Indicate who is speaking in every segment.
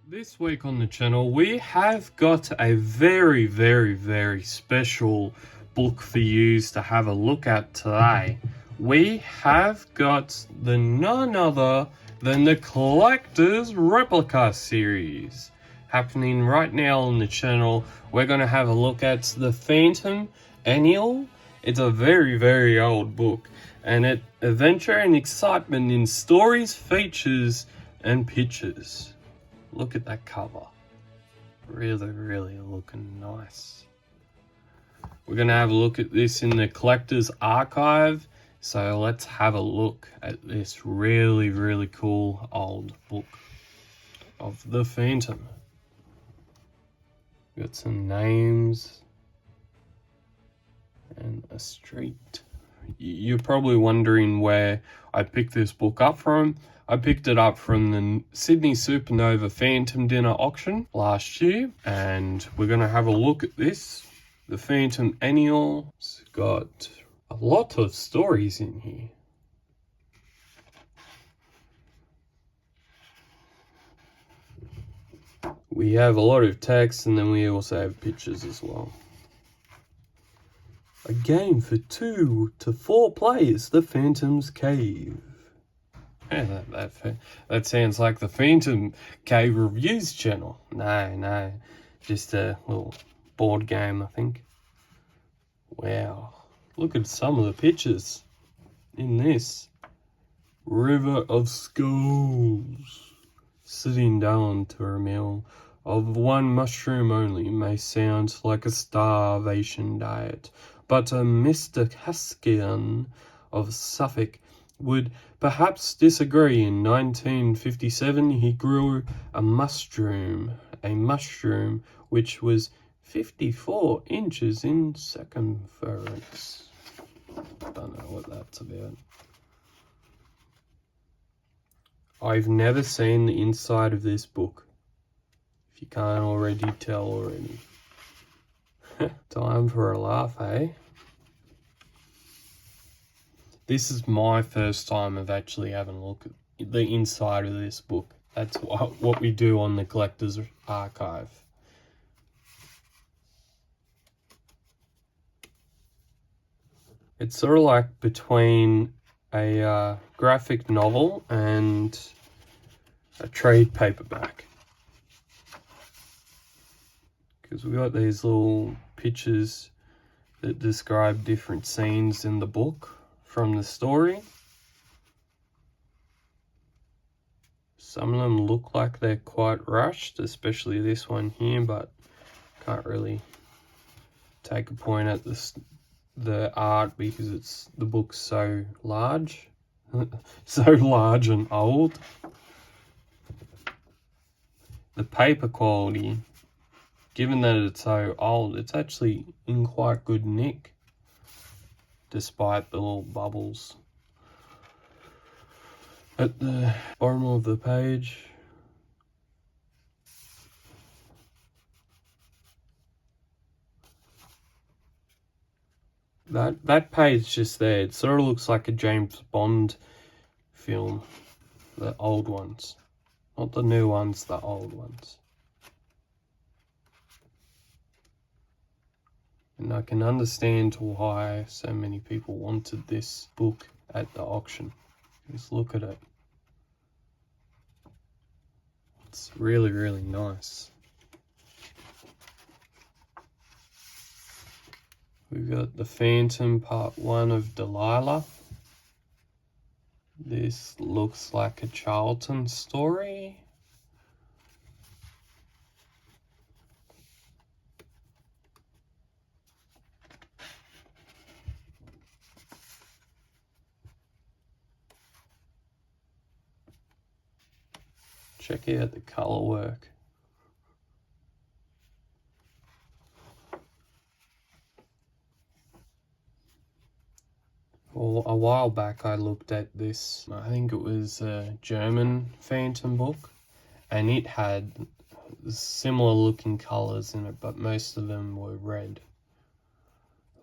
Speaker 1: This week on the channel, we have got a very special book for you to have a look at today. We have got the none other than the Collector's Replica series happening right now on the channel. We're going to have a look at the Phantom Annual. It's a very old book, and it adventure and excitement in stories, features, and pictures. Look at that cover. Really looking nice. We're going to have a look at this in the Collector's Archive. So let's have a look at this really cool old book of the Phantom. Got some names and a street. You're probably wondering where I picked this book up from. I picked it up from the Sydney Supernova Phantom Dinner auction last year, and we're going to have a look at this. The Phantom Annual. It's got a lot of stories in here. We have a lot of text, and then we also have pictures as well. A game for 2 to 4 players, The Phantom's Cave. Yeah, that sounds like the Phantom Cave Reviews channel. No, just a little board game, I think. Wow, look at some of the pictures in this. River of Skulls. Sitting down to a meal of one mushroom only may sound like a starvation diet, but a Mr. Caskian of Suffolk would perhaps disagree. In 1957 he grew a mushroom which was 54 inches in circumference. Don't know what that's about. I've never seen the inside of this book, if you can't already tell already. Time for a laugh, eh? This is my first time of actually having a look at the inside of this book. That's what we do on the Collector's Archive. It's sort of like between a graphic novel and a trade paperback. Because we've got these little pictures that describe different scenes in the book from the story. Some of them look like they're quite rushed, especially this one here, but can't really take a point at the art because the book's so large. So large and old. The paper quality, given that it's so old, it's actually in quite good nick, despite the little bubbles at the bottom of the page. That page just there, it sort of looks like a James Bond film, the old ones. Not the new ones, the old ones. And I can understand why so many people wanted this book at the auction. Just look at it. It's really nice. We've got The Phantom Part 1 of Delilah. This looks like a Charlton story. Check out the color work. Well, a while back I looked at this, I think it was a German Phantom book, and it had similar looking colors in it, but most of them were red.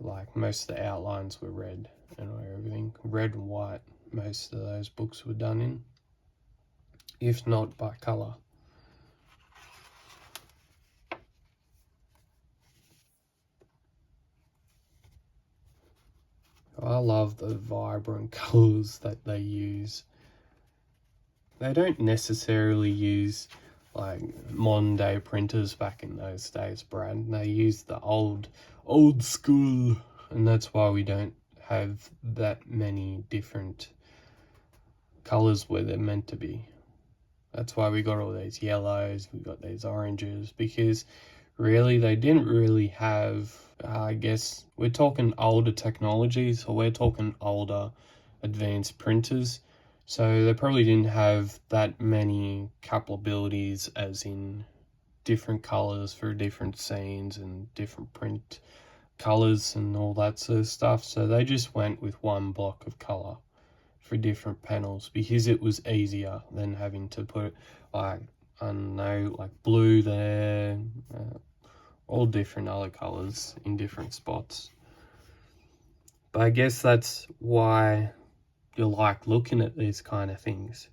Speaker 1: Like most of the outlines were red and everything, red and white. Most of those books were done in, if not by color. I love the vibrant colours that they use. They don't necessarily use like modern day printers back in those days, Brad. They use the old school, and that's why we don't have that many different colours where they're meant to be. That's why we got all these yellows, we got these oranges, because really they didn't really have, I guess, we're talking older technology, so we're talking older advanced printers. So they probably didn't have that many capabilities as in different colours for different scenes and different print colours and all that sort of stuff. So they just went with one block of colour for different panels because it was easier than having to put like, I don't know, like blue there, all different other colours in different spots. But I guess that's why you like looking at these kind of things,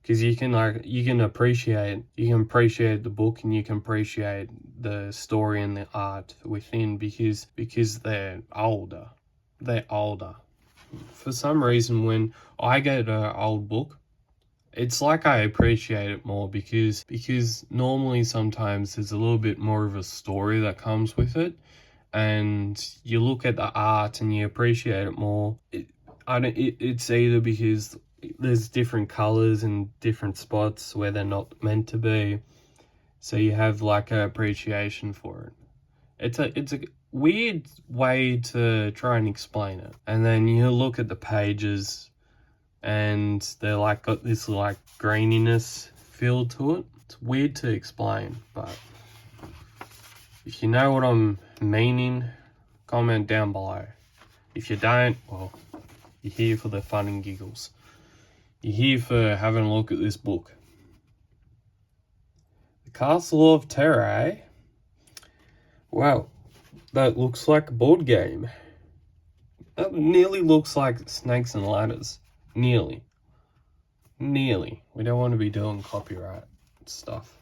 Speaker 1: because you can appreciate the book and you can appreciate the story and the art within because they're older. For some reason, when I get an old book, it's like I appreciate it more because normally sometimes there's a little bit more of a story that comes with it, and you look at the art and you appreciate it more. It's either because there's different colors and different spots where they're not meant to be, so you have like an appreciation for it. It's a weird way to try and explain it. And then you look at the pages and they're like got this like greeniness feel to it. It's weird to explain, but if you know what I'm meaning, comment down below. If you don't, well, you're here for the fun and giggles. You're here for having a look at this book. The Castle of Terror, eh? Wow, that looks like a board game. That nearly looks like Snakes and Ladders. Nearly. We don't want to be doing copyright stuff.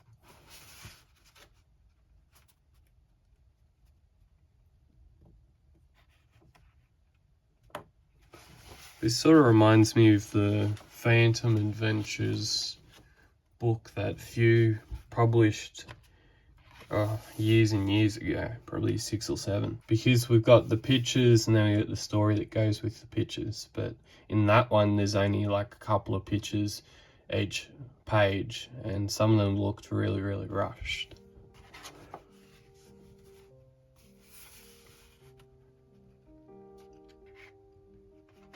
Speaker 1: This sort of reminds me of the Phantom Adventures book that Few published years and years ago, probably 6 or 7. Because we've got the pictures and then we got the story that goes with the pictures. But in that one, there's only like a couple of pictures each page, and some of them looked really, really rushed.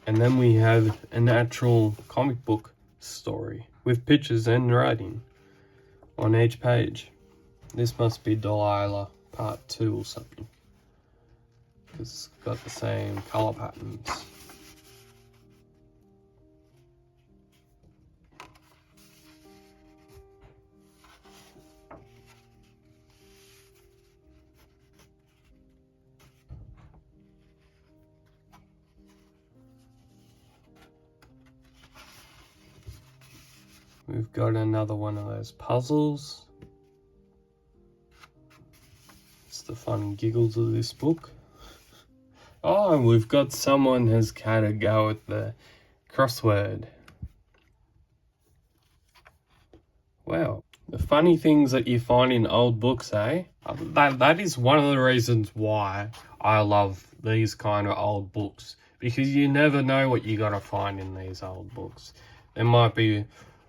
Speaker 1: And then we have an actual comic book story with pictures and writing on each page. This must be Delilah Part 2 or something, because it's got the same colour patterns. We've got another one of those puzzles. It's the fun and giggles of this book. Oh, and we've got someone has had a go at the crossword. Wow. The funny things that you find in old books, eh? That is one of the reasons why I love these kind of old books. Because you never know what you gotta find in these old books. There might be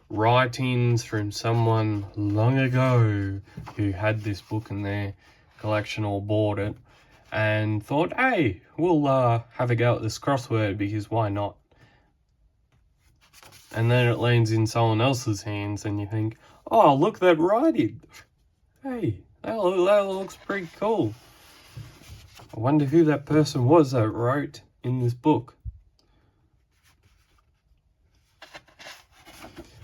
Speaker 1: writings from someone long ago who had this book in their collection or bought it and thought, hey, we'll have a go at this crossword because why not? And then it lands in someone else's hands and you think, oh, look at that writing. Hey, that looks pretty cool. I wonder who that person was that wrote in this book.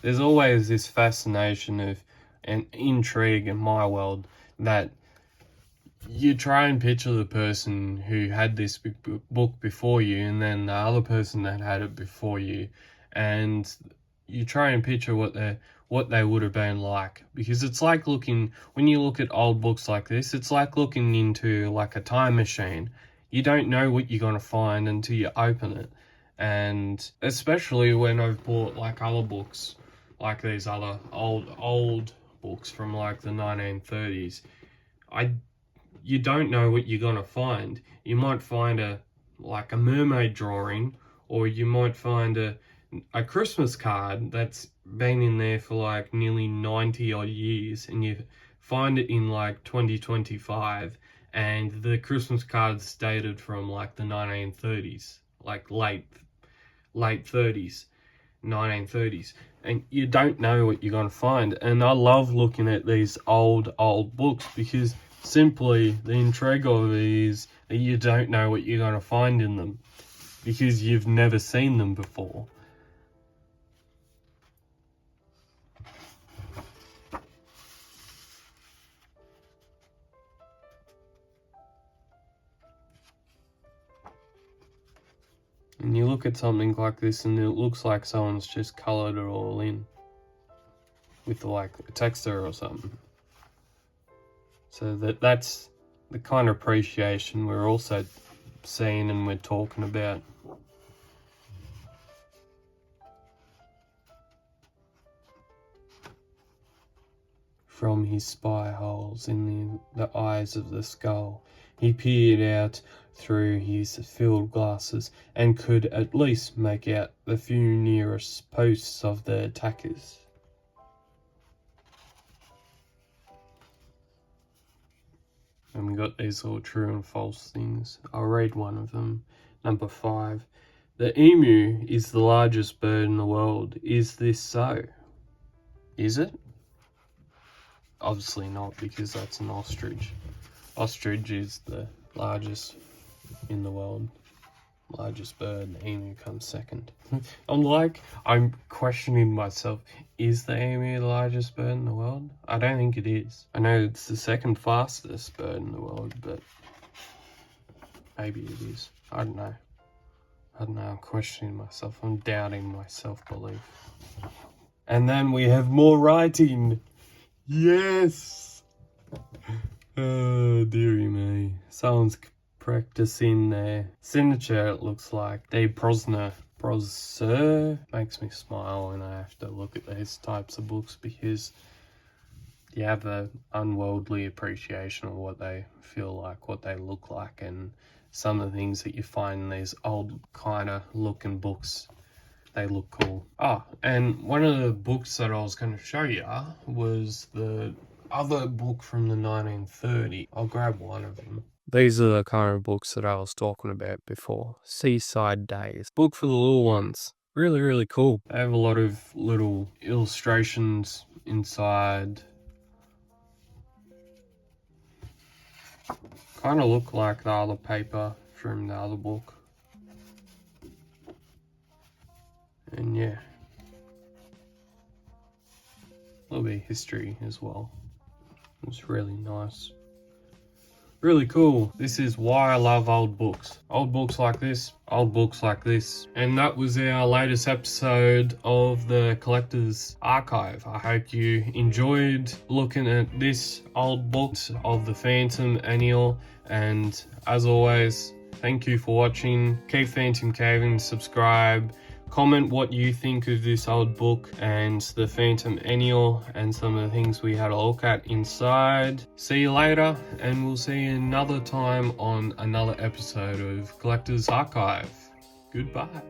Speaker 1: There's always this fascination of an intrigue in my world that you try and picture the person who had this book before you and then the other person that had it before you, and you try and picture what they would have been like, because it's like looking, when you look at old books like this, it's like looking into like a time machine. you don't know what you're going to find until you open it. And especially when I've bought like other books, like these other old books from like the 1930s, you don't know what you're going to find. You might find a mermaid drawing, or you might find a Christmas card that's been in there for like nearly 90 odd years, and you find it in like 2025, and the Christmas card's dated from like the 1930s, like late 30s, 1930s, and you don't know what you're going to find. And I love looking at these old books, because simply the intrigue of it is that you don't know what you're going to find in them, because you've never seen them before. And you look at something like this and it looks like someone's just coloured it all in with like a texture or something. So that's the kind of appreciation we're also seeing and we're talking about. From his spy holes in the eyes of the skull, he peered out through his field glasses and could at least make out the few nearest posts of the attackers. And we got these little true and false things. I'll read one of them. Number 5. The emu is the largest bird in the world. Is this so? Is it? Obviously not, because that's an ostrich. Ostrich is the largest in the world. Largest bird. The emu comes second. I'm questioning myself. Is the emu the largest bird in the world? I don't think it is. I know it's the second fastest bird in the world, but maybe it is. I don't know. I'm questioning myself. I'm doubting my self-belief. And then we have more writing. Yes! Oh, dearie me. Someone's practicing their signature, it looks like. De Prosser. Makes me smile when I have to look at these types of books, because you have an unworldly appreciation of what they feel like, what they look like, and some of the things that you find in these old kind of looking books. They look cool. And one of the books that I was going to show you was the other book from the 1930s. I'll grab one of them. These are the kind of books that I was talking about before. Seaside Days. Book for the little ones. Really, really cool. They have a lot of little illustrations inside. Kind of look like the other paper from the other book. And yeah, a little bit of history as well. It's really nice. Really cool. This is why I love old books. Old books like this, old books like this. And that was our latest episode of the Collector's Archive. I hope you enjoyed looking at this old book of the Phantom Annual. And as always, thank you for watching. Keep Phantom Caving, subscribe. Comment what you think of this old book and the Phantom Annual and some of the things we had a look at inside. See you later, and we'll see you another time on another episode of Collector's Archive. Goodbye.